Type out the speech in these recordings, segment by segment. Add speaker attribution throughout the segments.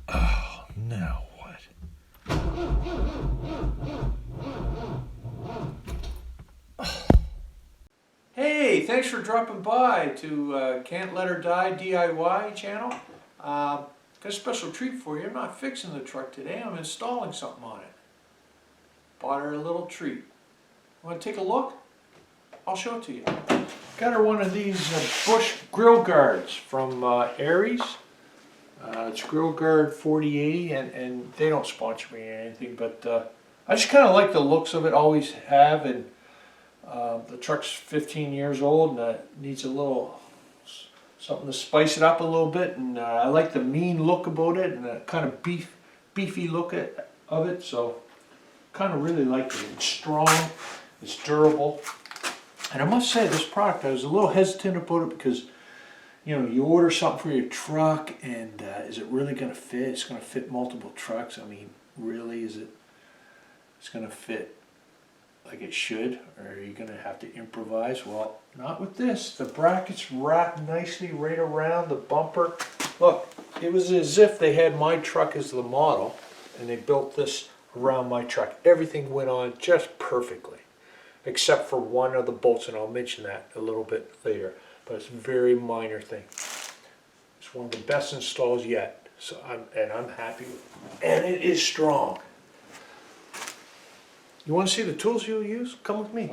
Speaker 1: Oh, now what? Hey, thanks for dropping by to Can't Let Her Die DIY channel. Got a special treat for you. I'm not fixing the truck today, I'm installing something on it. Bought her a little treat. Want to take a look? I'll show it to you. Got her one of these Bush Grille Guards from Aries. It's Grille Guard 4080, and they don't sponsor me or anything, but I just kind of like the looks of it, always have, and the truck's 15 years old and needs a little something to spice it up a little bit, and I like the mean look about it and the kind of beefy look of it, so kind of really like it. It's strong, it's durable, and I must say this product, I was a little hesitant about it because you order something for your truck and is it really going to fit? It's going to fit multiple trucks. I mean, really, it's going to fit like it should, or are you going to have to improvise? Well, not with this. The brackets wrap nicely right around the bumper. Look, it was as if they had my truck as the model and they built this around my truck. Everything went on just perfectly, except for one of the bolts, and I'll mention that a little bit later, but it's a very minor thing. It's one of the best installs yet, so I'm happy with it. And it is strong. You want to see the tools you'll use? Come with me.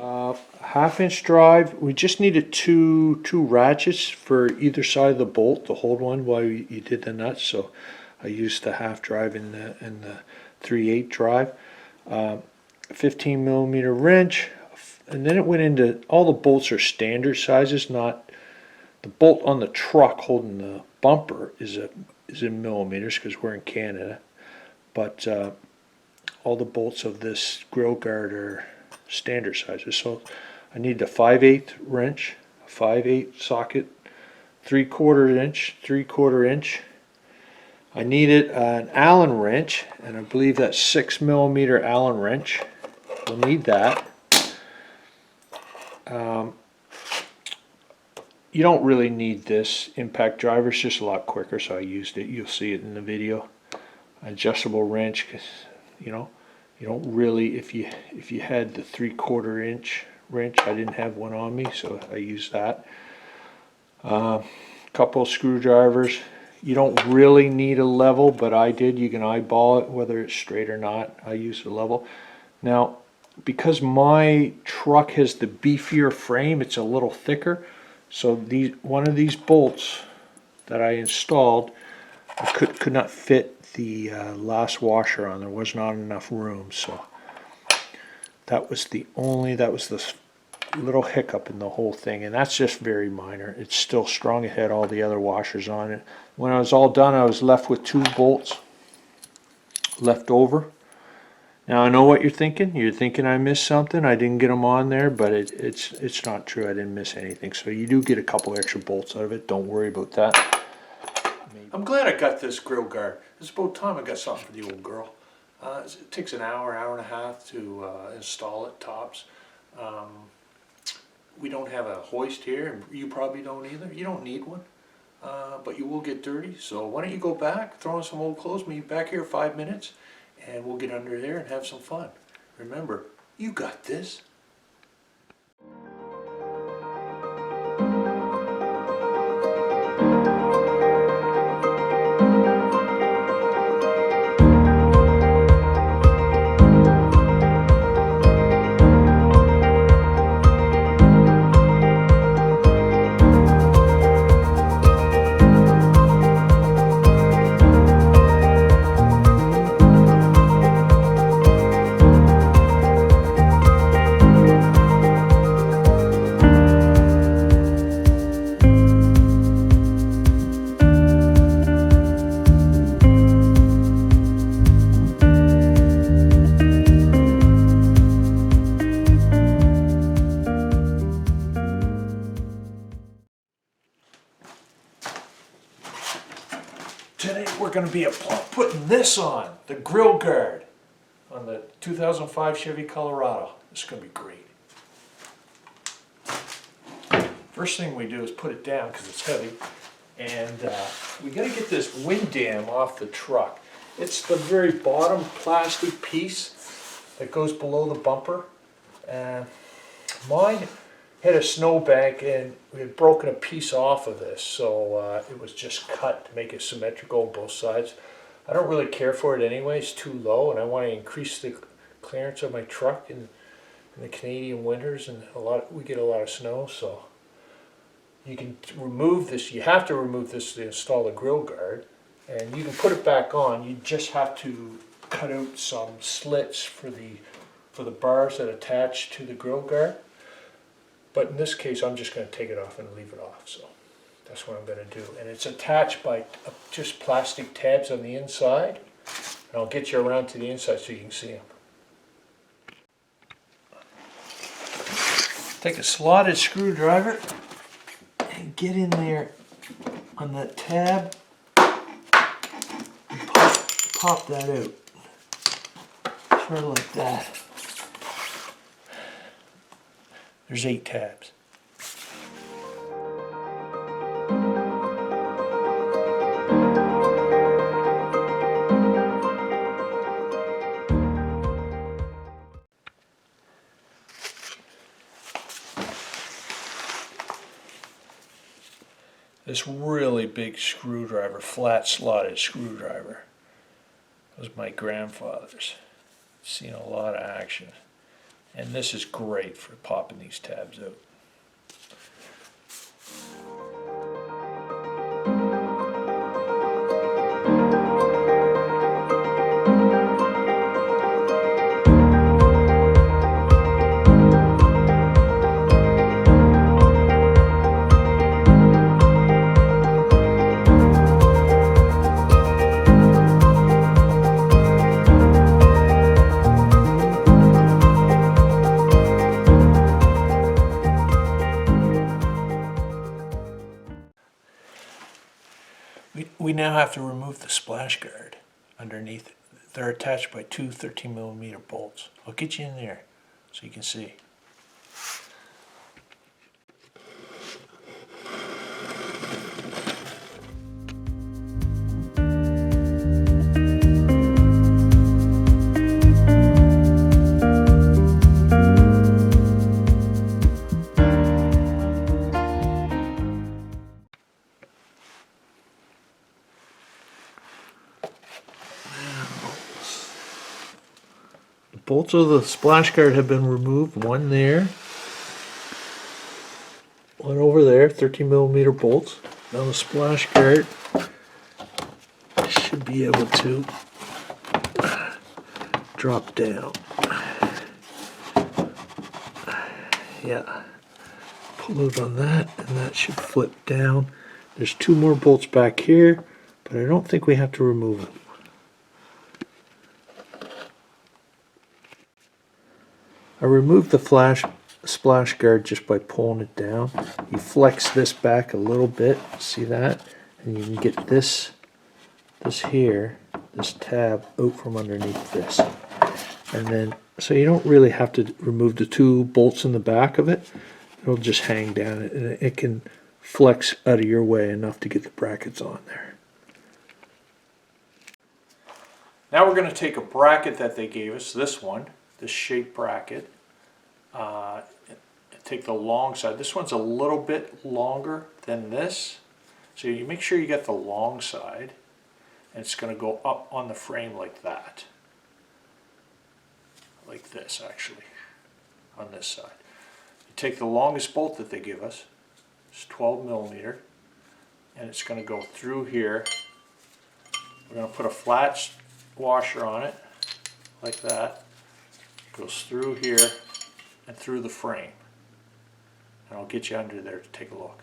Speaker 1: Half-inch drive. We just needed two ratchets for either side of the bolt to hold one while you did the nuts. So I used the half drive and the 3/8 drive. 15mm wrench, and then it went into, all the bolts are standard sizes. Not the bolt on the truck holding the bumper is in millimeters because we're in Canada, but all the bolts of this Grille Guard are standard sizes. So I need the 5/8 wrench, a 5/8 socket, 3/4 inch, 3/4 inch. I needed an Allen wrench, and I believe that's 6mm Allen wrench. We'll need that. You don't really need this impact driver, it's just a lot quicker, so I used it. You'll see it in the video. Adjustable wrench, because you don't really, if you had the 3/4 inch wrench, I didn't have one on me, so I used that. Couple of screwdrivers. You don't really need a level, but I did. You can eyeball it whether it's straight or not. I used a level. Now, because my truck has the beefier frame, it's a little thicker, so one of these bolts that I installed, I could not fit the last washer on. There was not enough room, so that was the little hiccup in the whole thing, and that's just very minor. It's still strong. It had all the other washers on it. When I was all done, I was left with 2 bolts left over. Now I know what you're thinking. You're thinking I missed something. I didn't get them on there, but it's not true. I didn't miss anything. So you do get a couple extra bolts out of it. Don't worry about that. I'm glad I got this Grille Guard. It's about time I got something for the old girl. It takes an hour and a half to install it, tops. We don't have a hoist here, and you probably don't either. You don't need one, but you will get dirty. So why don't you go back, throw on some old clothes, meet back here 5 minutes, and we'll get under there and have some fun. Remember, you got this. Today we're going to be putting this on, the Grille Guard, on the 2005 Chevy Colorado. This is going to be great. First thing we do is put it down because it's heavy. And we got to get this wind dam off the truck. It's the very bottom plastic piece that goes below the bumper. Mine had a snowbank and we had broken a piece off of this, so it was just cut to make it symmetrical on both sides. I don't really care for it anyway, it's too low, and I want to increase the clearance of my truck in the Canadian winters, and we get a lot of snow, so you can remove this. You have to remove this to install the Grille Guard, and you can put it back on. You just have to cut out some slits for the bars that attach to the Grille Guard. But in this case, I'm just going to take it off and leave it off. So that's what I'm going to do. And it's attached by just plastic tabs on the inside. And I'll get you around to the inside so you can see them. Take a slotted screwdriver and get in there on that tab and pop that out. Sort of like that. There's 8 tabs. This really big screwdriver, flat slotted screwdriver, was my grandfather's. Seen a lot of action. And this is great for popping these tabs out. We now have to remove the splash guard underneath it. They're attached by 2 13mm bolts. I'll get you in there so you can see. Bolts of the splash guard have been removed. One there, one over there, 13mm bolts. Now the splash guard should be able to drop down. Yeah, pull out on that and that should flip down. There's 2 more bolts back here, but I don't think we have to remove them. I removed the splash guard just by pulling it down. You flex this back a little bit, see that? And you can get this tab out from underneath this. And then, so you don't really have to remove the 2 bolts in the back of it. It'll just hang down and it can flex out of your way enough to get the brackets on there. Now we're going to take a bracket that they gave us, this one. This shape bracket, take the long side. This one's a little bit longer than this, so you make sure you get the long side, and it's going to go up on the frame like that, like this actually, on this side. You take the longest bolt that they give us, it's 12mm, and it's going to go through here. We're going to put a flat washer on it, like that. Goes through here and through the frame. And I'll get you under there to take a look.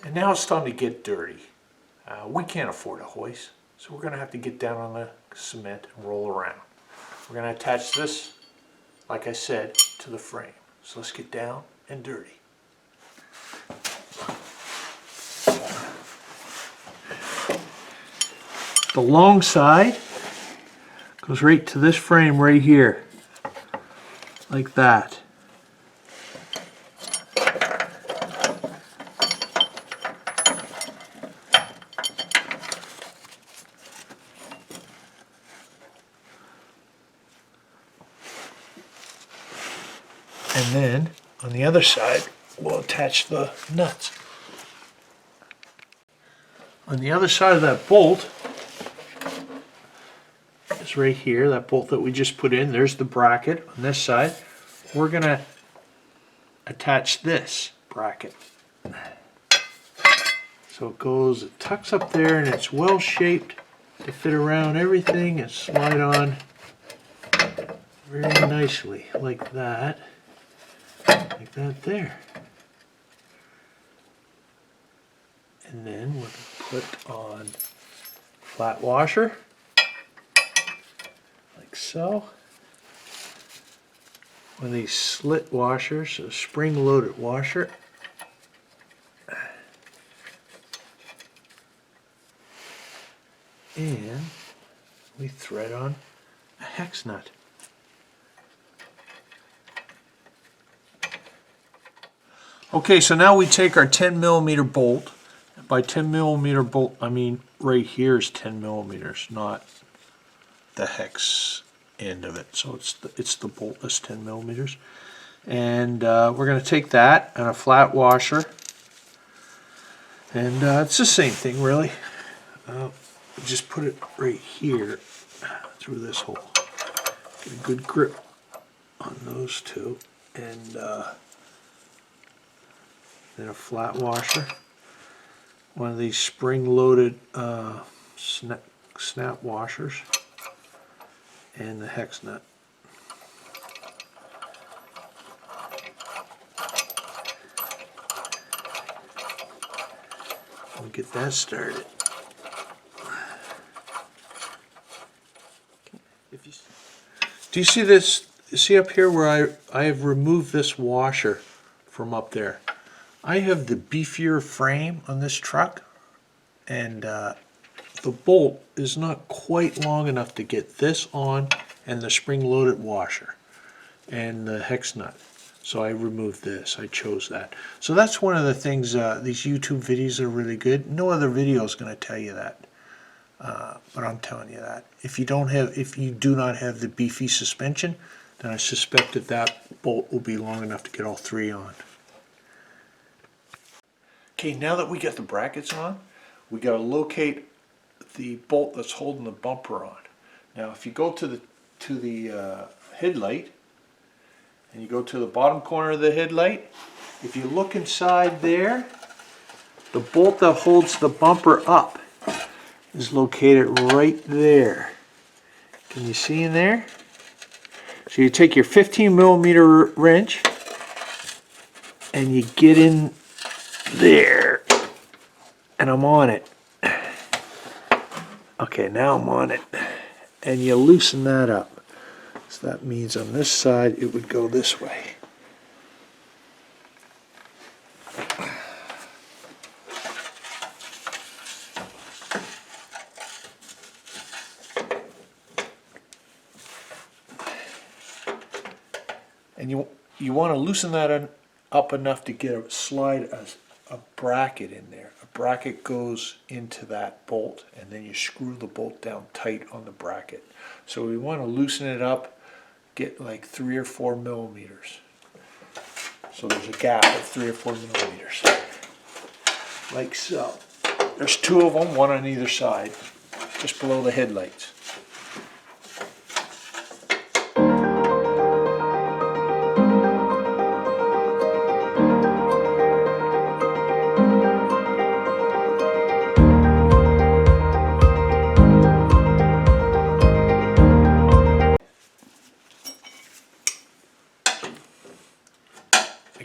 Speaker 1: And now it's time to get dirty. We can't afford a hoist, so we're going to have to get down on the cement and roll around. We're going to attach this, like I said, to the frame. So let's get down and dirty. The long side goes right to this frame right here, like that. And then on the other side, we'll attach the nuts. On the other side of that bolt is right here, that bolt that we just put in. There's the bracket on this side. We're going to attach this bracket. So it goes, it tucks up there, and it's well shaped to fit around everything and slide on very nicely like that. Like that there. And then we're going to put on flat washer, like so. One of these slit washers, a spring-loaded washer. And we thread on a hex nut. Okay, so now we take our 10 millimeter bolt. By 10 millimeter bolt, I mean right here is 10 millimeters, not the hex end of it. So it's the bolt that's 10 millimeters. And we're going to take that and a flat washer. And it's the same thing, really. Just put it right here through this hole. Get a good grip on those two. And then a flat washer. One of these spring-loaded snap washers. And the hex nut. We'll get that started. Do you see this? See up here where I have removed this washer from up there? I have the beefier frame on this truck, and the bolt is not quite long enough to get this on and the spring-loaded washer and the hex nut. So I removed this. I chose that. So that's one of the things, these YouTube videos are really good. No other video is going to tell you that. But I'm telling you that. If you do not have the beefy suspension, then I suspect that bolt will be long enough to get all three on. Okay, now that we got the brackets on, we got to locate the bolt that's holding the bumper on. Now, if you go to the headlight, and you go to the bottom corner of the headlight, if you look inside there, the bolt that holds the bumper up is located right there. Can you see in there? So you take your 15 millimeter wrench and you get in there, and I'm on it. Okay, now I'm on it, and you loosen that up. So that means on this side it would go this way. And you want to loosen that up enough to slide a bracket in there. A bracket goes into that bolt, and then you screw the bolt down tight on the bracket. So we want to loosen it up, get like 3 or 4 millimeters. So there's a gap of 3 or 4 millimeters, like so. There's 2 of them, one on either side, just below the headlights.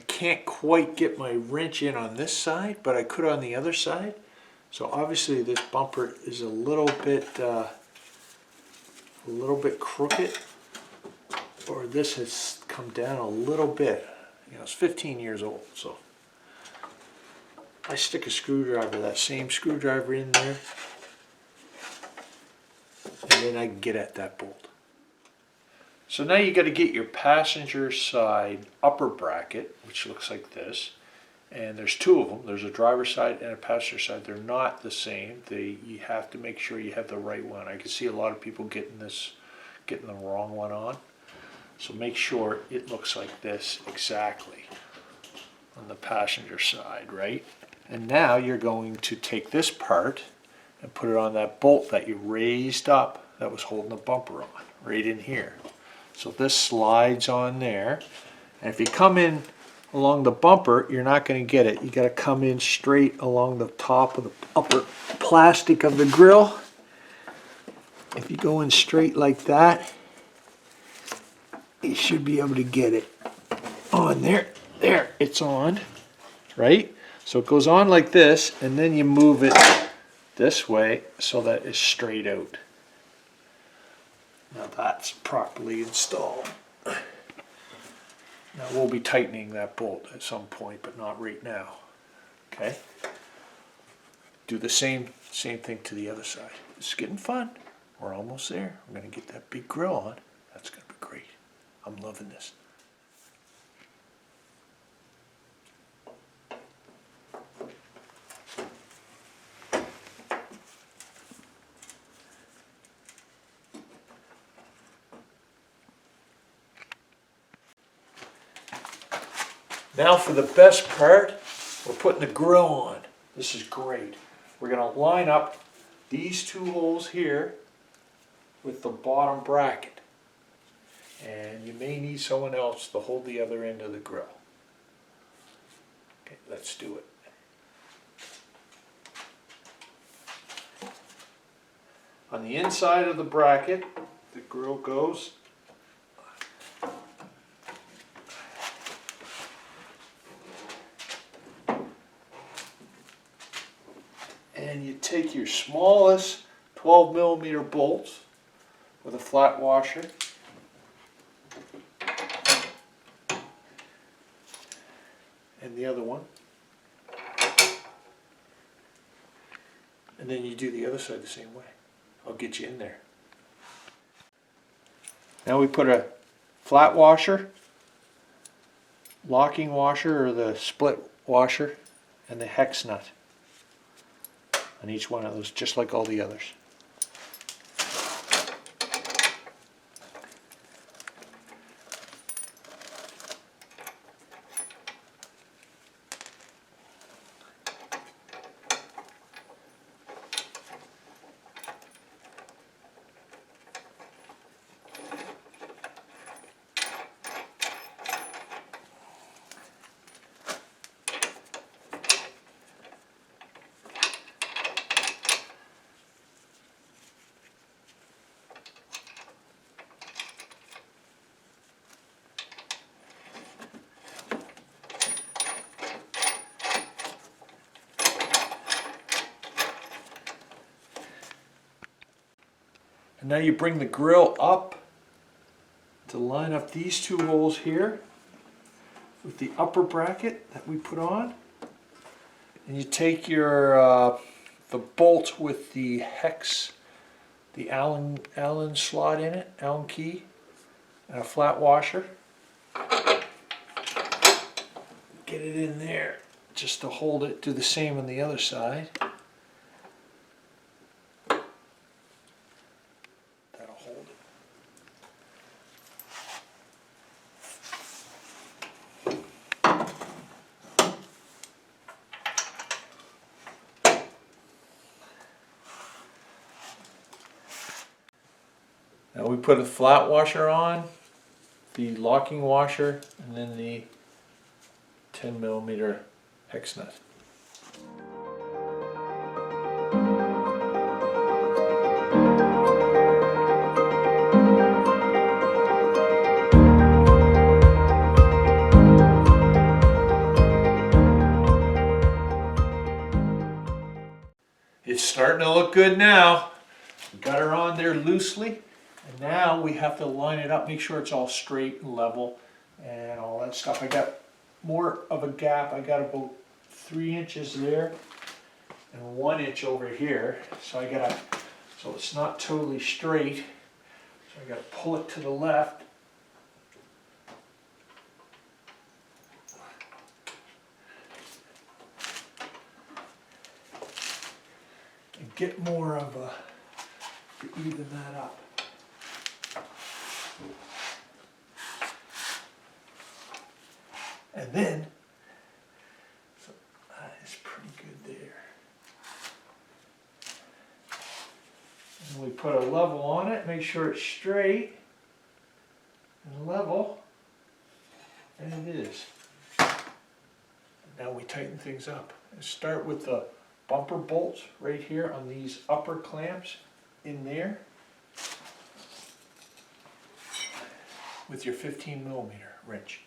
Speaker 1: Can't quite get my wrench in on this side, but I could on the other side. So obviously this bumper is a little bit crooked, or this has come down a little bit. You know, it's 15 years old, so I stick a screwdriver, that same screwdriver, in there, and then I can get at that bolt. So now you got to get your passenger side upper bracket, which looks like this, and there's 2 of them. There's a driver's side and a passenger side. They're not the same. You have to make sure you have the right one. I can see a lot of people getting the wrong one on. So make sure it looks like this exactly on the passenger side, right? And now you're going to take this part and put it on that bolt that you raised up that was holding the bumper on, right in here. So this slides on there. And if you come in along the bumper, you're not going to get it. You got to come in straight along the top of the upper plastic of the grill. If you go in straight like that, you should be able to get it on there. There, it's on, right? So it goes on like this, and then you move it this way so that it's straight out. Now that's properly installed. Now we'll be tightening that bolt at some point, but not right now. Okay? Do the same thing to the other side. It's getting fun. We're almost there. We're going to get that big grill on. That's going to be great. I'm loving this. Now for the best part, we're putting the grill on. This is great. We're going to line up these two holes here with the bottom bracket. And you may need someone else to hold the other end of the grill. Okay, let's do it. On the inside of the bracket, the grill goes. And you take your smallest 12mm bolts with a flat washer. And the other one. And then you do the other side the same way. I'll get you in there. Now we put a flat washer, locking washer or the split washer, and the hex nut on each one of those, just like all the others. And now you bring the grill up to line up these two holes here with the upper bracket that we put on. And you take your the bolt with the hex, the Allen slot in it, Allen key, and a flat washer. Get it in there just to hold it. Do the same on the other side. Now we put a flat washer on, the locking washer, and then the 10mm hex nut. It's starting to look good now. We got her on there loosely. And now we have to line it up, make sure it's all straight and level and all that stuff. I got more of a gap. I got about 3 inches there and 1 inch over here. So so it's not totally straight. So I gotta pull it to the left. And get more of a, to even that up. And then, so that is pretty good there. And we put a level on it, make sure it's straight and level, and it is. Now we tighten things up. And start with the bumper bolts right here on these upper clamps in there with your 15mm wrench.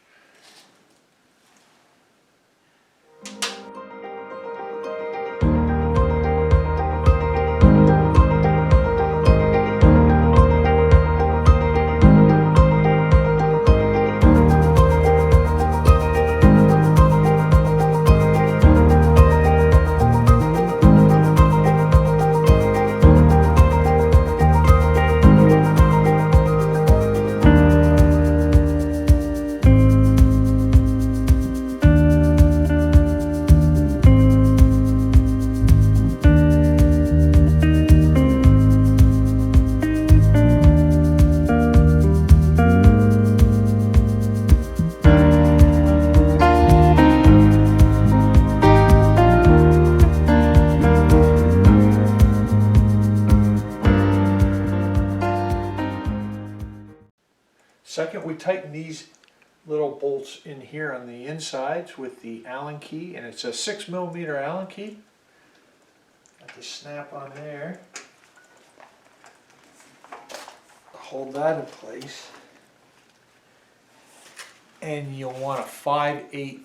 Speaker 1: Second, we tighten these little bolts in here on the insides with the Allen key, and it's a 6mm Allen key. Got the snap on there. Hold that in place. And you'll want a 5/8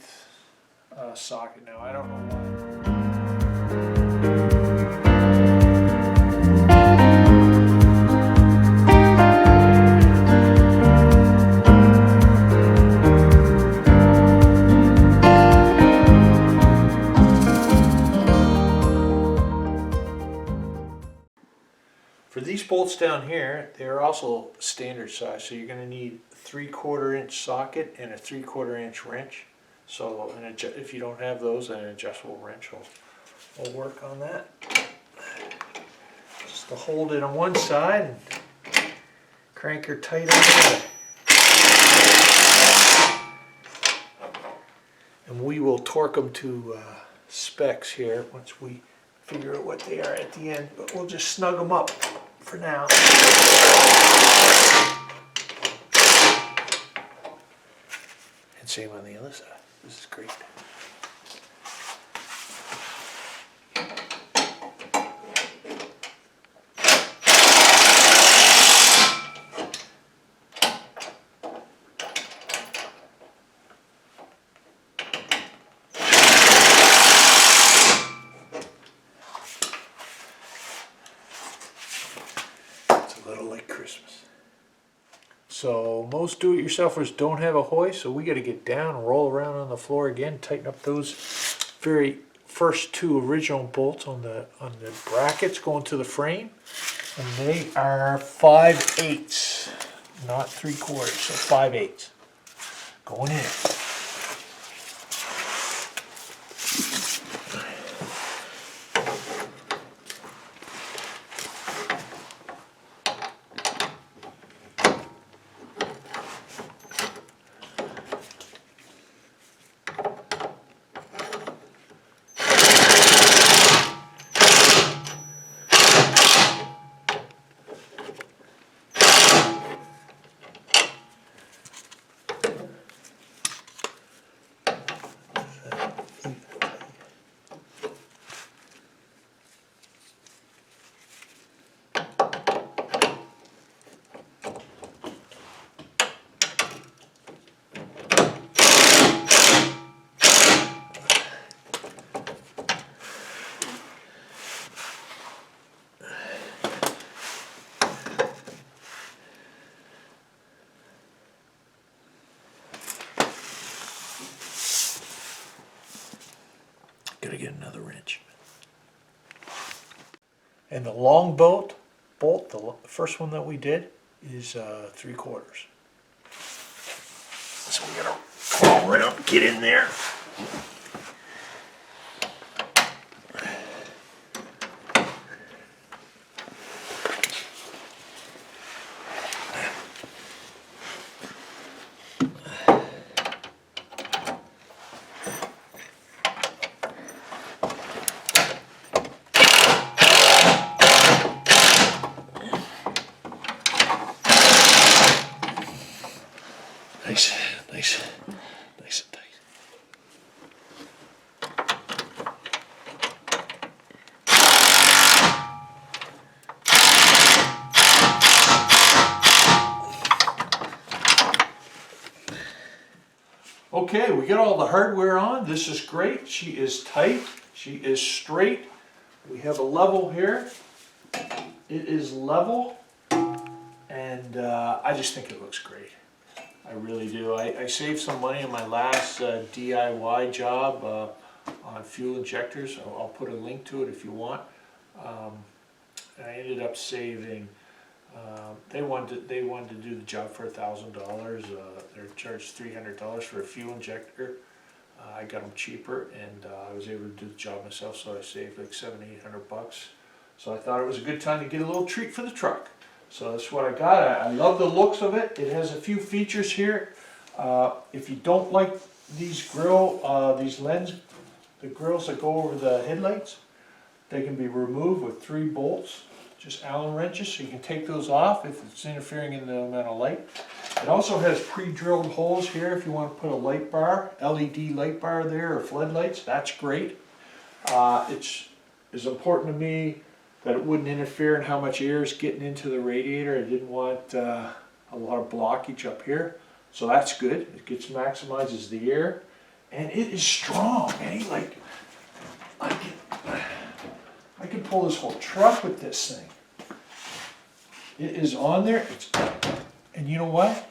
Speaker 1: socket. Now I don't know why. For these bolts down here, they're also standard size, so you're going to need a 3/4 inch socket and a 3/4 inch wrench. So if you don't have those, then an adjustable wrench will work on that. Just to hold it on one side and crank her tight on the other. And we will torque them to specs here once we figure out what they are at the end, but we'll just snug them up for now. And same on the other side. This is great. So most do-it-yourselfers don't have a hoist, so we got to get down, roll around on the floor again, tighten up those very first two original bolts on the brackets going to the frame, and they are 5/8, not 3/4, so 5/8 going in. Gotta get another wrench. And the long bolt, the first one that we did, is 3/4. So we gotta crawl right up, get in there. Okay, we got all the hardware on. This is great. She is tight. She is straight. We have a level here. It is level. And I just think it looks great. I really do. I saved some money on my last DIY job on fuel injectors. I'll put a link to it if you want. I ended up saving. They wanted to do the job for $1,000. They're charged $300 for a fuel injector. I got them cheaper, and I was able to do the job myself, so I saved like $700-800. So I thought it was a good time to get a little treat for the truck. So that's what I got. I love the looks of it. It has a few features here. If you don't like these these lens, the grills that go over the headlights, they can be removed with 3 bolts, just Allen wrenches, so you can take those off if it's interfering in the amount of light. It also has pre-drilled holes here if you want to put a light bar, LED light bar there, or floodlights. That's great. It's important to me that it wouldn't interfere in how much air is getting into the radiator. I didn't want a lot of blockage up here, so that's good. It maximizes the air, and it is strong, eh? Like I can pull this whole truck with this thing. It is on there. And you know what?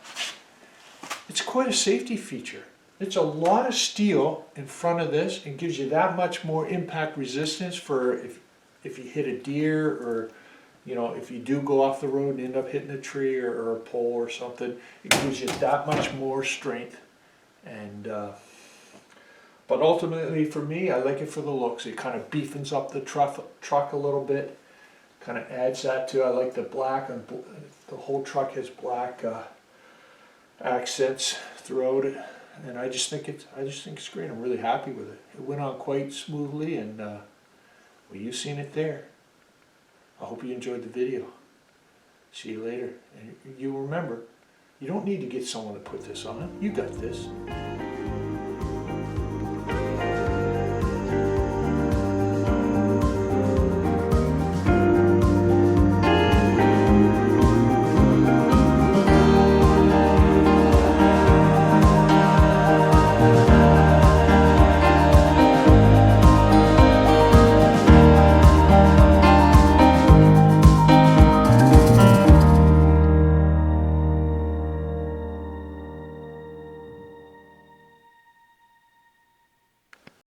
Speaker 1: It's quite a safety feature. It's a lot of steel in front of this and gives you that much more impact resistance for if you hit a deer, or if you do go off the road and end up hitting a tree or a pole or something. It gives you that much more strength. And but ultimately for me, I like it for the looks. It kind of beefens up the truck a little bit. Kind of adds that to. I like the black, and the whole truck has black accents throughout it, and I just think it's great. I'm really happy with it. It went on quite smoothly, and well, you've seen it there. I hope you enjoyed the video. See you later. And you remember, you don't need to get someone to put this on. You got this.